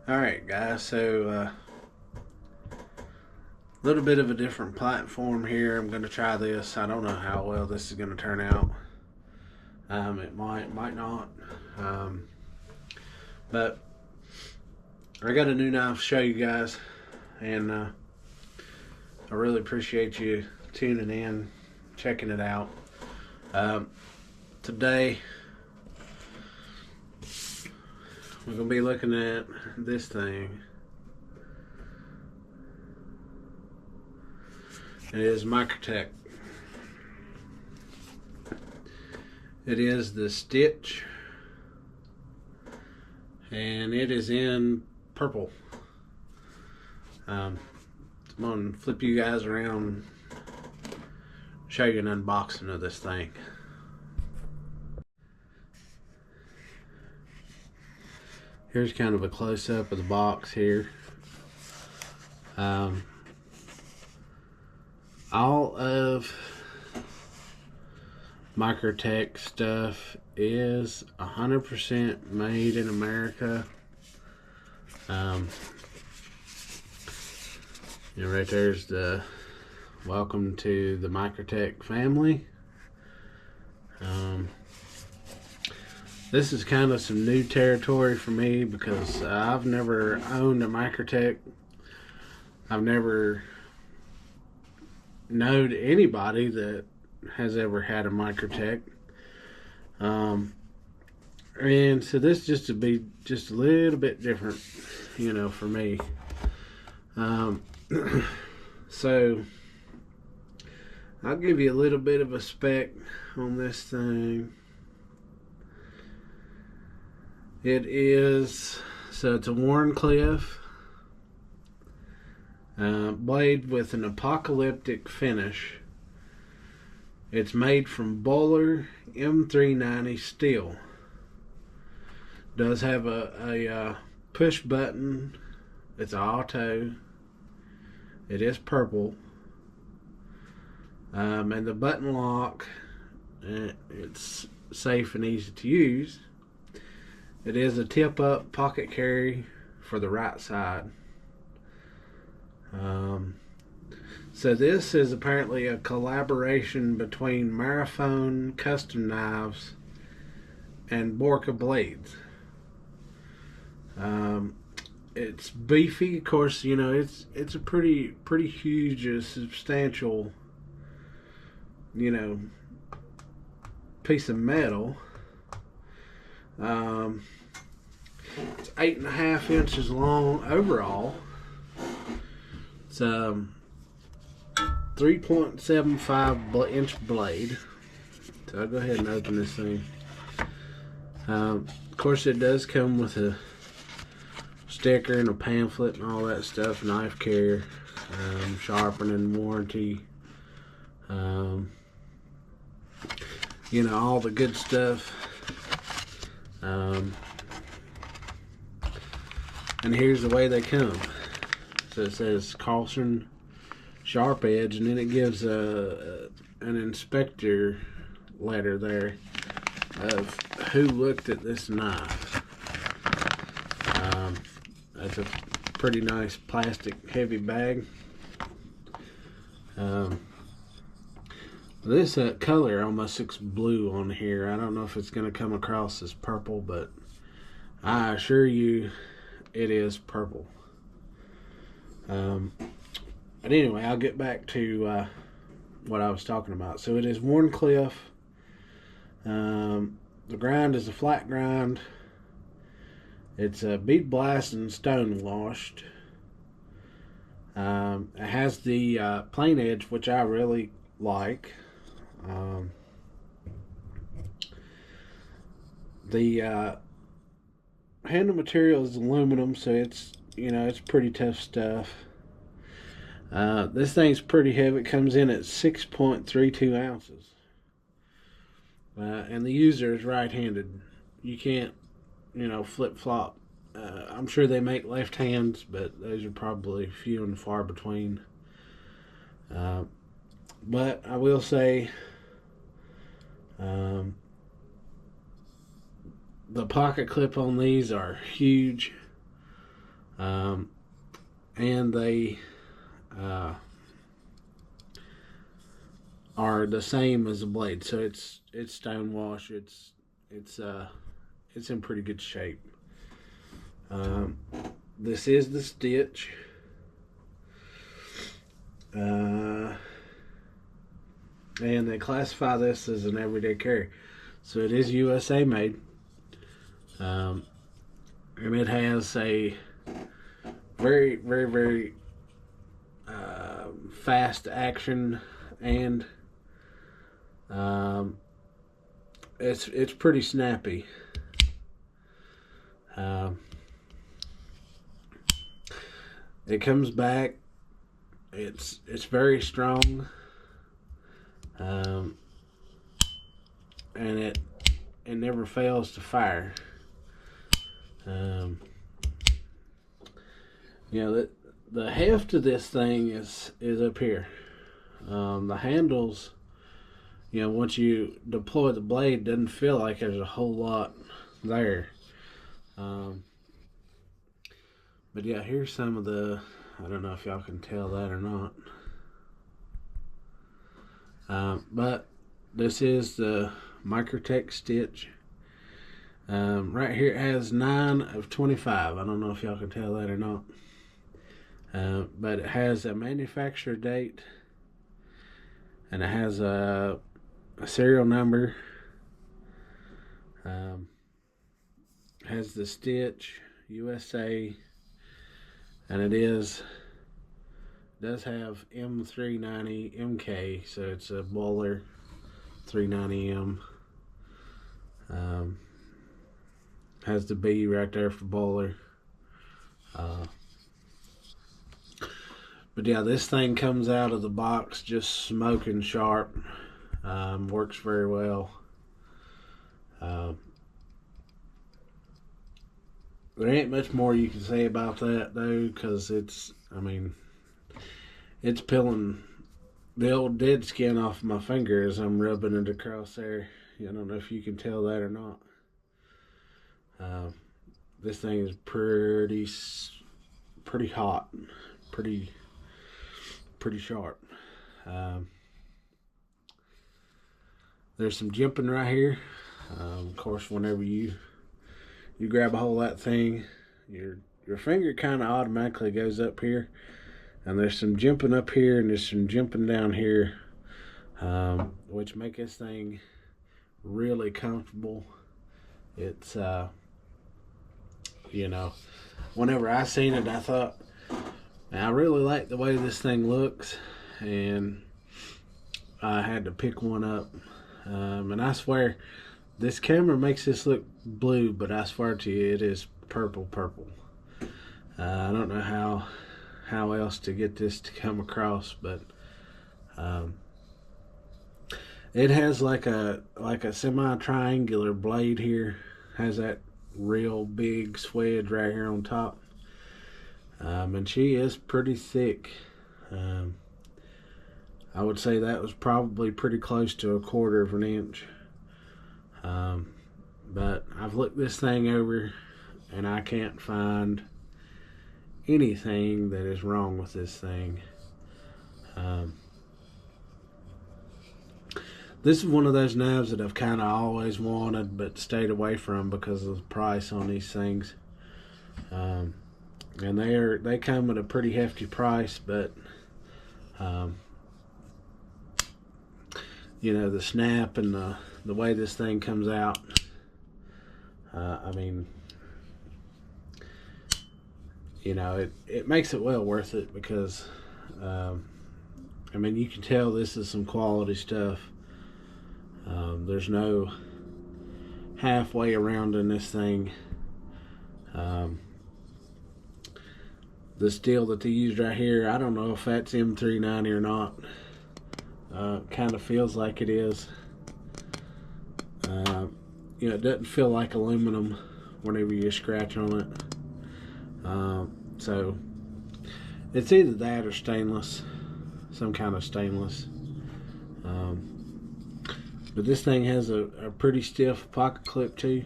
Alright guys, so a little bit of a different platform here. I'm going to try this. I don't know how well this is going to turn out. It might not. Um, but I got a new knife to show you guys, and I really appreciate you tuning in, checking it out. Today we're going to be looking at this thing. It is Microtech. It is the Stitch, and it is in purple. I'm going to flip you guys around, show you an unboxing of this thing. Here's kind of a close-up of the box here. All of Microtech stuff is 100% made in America. Right there's the welcome to the Microtech family. This is kind of some new territory for me because I've never owned a Microtech. I've never known anybody that has ever had a Microtech. And so this just to be just a little bit different, for me. So I'll give you a little bit of a spec on this thing. It's a Warncliffe blade with an apocalyptic finish. It's made from Bowler M390 steel. Does have a push button. It's auto. It is purple. And the button lock, it's safe and easy to use. It is a tip up pocket carry for the right side. So this is apparently a collaboration between Marathon Custom Knives and Borka Blades. It's beefy, of course. It's a pretty huge, substantial, piece of metal. It's 8.5 inches long overall. It's 3.75 inch blade. So I'll go ahead and open this thing. Of course, it does come with a sticker and a pamphlet and all that stuff. Knife carrier, sharpening warranty, all the good stuff. And here's the way they come. So it says caution, sharp edge, and then it gives an inspector letter there of who looked at this knife. That's a pretty nice plastic heavy bag. This color almost looks blue on here. I don't know if it's going to come across as purple, but I assure you it is purple. But anyway, I'll get back to what I was talking about. So it is Warncliffe. The grind is a flat grind. It's bead blast and stone washed. It has the plain edge, which I really like. The handle material is aluminum, so it's pretty tough stuff. This thing's pretty heavy. It comes in at 6.32 ounces. And the user is right-handed. You can't, flip-flop. I'm sure they make left hands, but those are probably few and far between. But I will say, the pocket clip on these are huge. And they are the same as the blade. So it's stone wash. It's in pretty good shape. This is the stitch. And they classify this as an everyday carry. So it is USA made. And it has a very, very, very fast action, and it's pretty snappy. It comes back. It's very strong, and it never fails to fire. The heft of this thing is up here. The handles, once you deploy the blade, doesn't feel like there's a whole lot there. But yeah, here's some of the, I don't know if y'all can tell that or not. But this is the Microtech stitch. Right here it has 9 of 25. I don't know if y'all can tell that or not. But it has a manufacturer date, and it has a serial number. Has the stitch USA, and it does have M390 MK, so it's a Bowler 390M. Has the B right there for Bowler. But yeah, this thing comes out of the box just smoking sharp. Works very well. There ain't much more you can say about that though, because it's peeling the old dead skin off my finger as I'm rubbing it across there. I don't know if you can tell that or not. This thing is pretty hot, pretty sharp. There's some jimping right here. Of course, whenever you grab a hold of that thing, your finger kind of automatically goes up here, and there's some jimping up here and there's some jimping down here, which make this thing really comfortable. It's whenever I seen it, I thought, I really like the way this thing looks, and I had to pick one up. And I swear, this camera makes this look blue, but I swear to you, it is purple. I don't know how else to get this to come across, but it has like a semi-triangular blade here. Has that real big swedge right here on top. And she is pretty thick. I would say that was probably pretty close to 1/4 of an inch. But I've looked this thing over and I can't find anything that is wrong with this thing. This is one of those knives that I've kind of always wanted but stayed away from because of the price on these things. And they come at a pretty hefty price, but the snap and the way this thing comes out, it makes it well worth it, because you can tell this is some quality stuff. There's no halfway around in this thing. The steel that they used right here, I don't know if that's M390 or not. Kind of feels like it is. It doesn't feel like aluminum whenever you scratch on it. So it's either that or stainless, some kind of stainless. But this thing has a pretty stiff pocket clip too.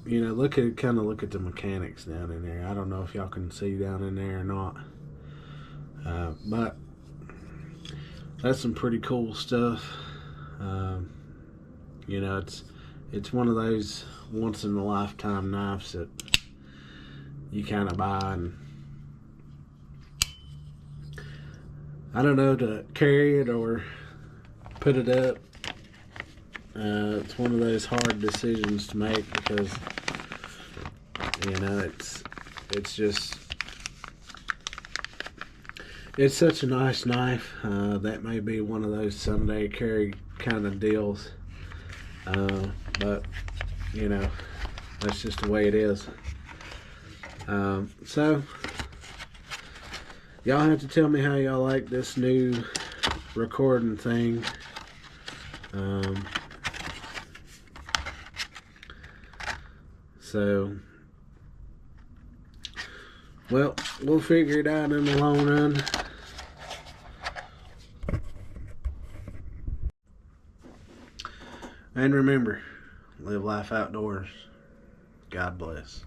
you know, look at the mechanics down in there. I don't know if y'all can see down in there or not, but that's some pretty cool stuff. You know, it's one of those once in a lifetime knives that you kind of buy, and I don't know, to carry it or put it up. It's one of those hard decisions to make because, you know, it's such a nice knife. That may be one of those someday carry kind of deals. But, you know, that's just the way it is. So, y'all have to tell me how y'all like this new recording thing. So, well, we'll figure it out in the long run. And remember, live life outdoors. God bless.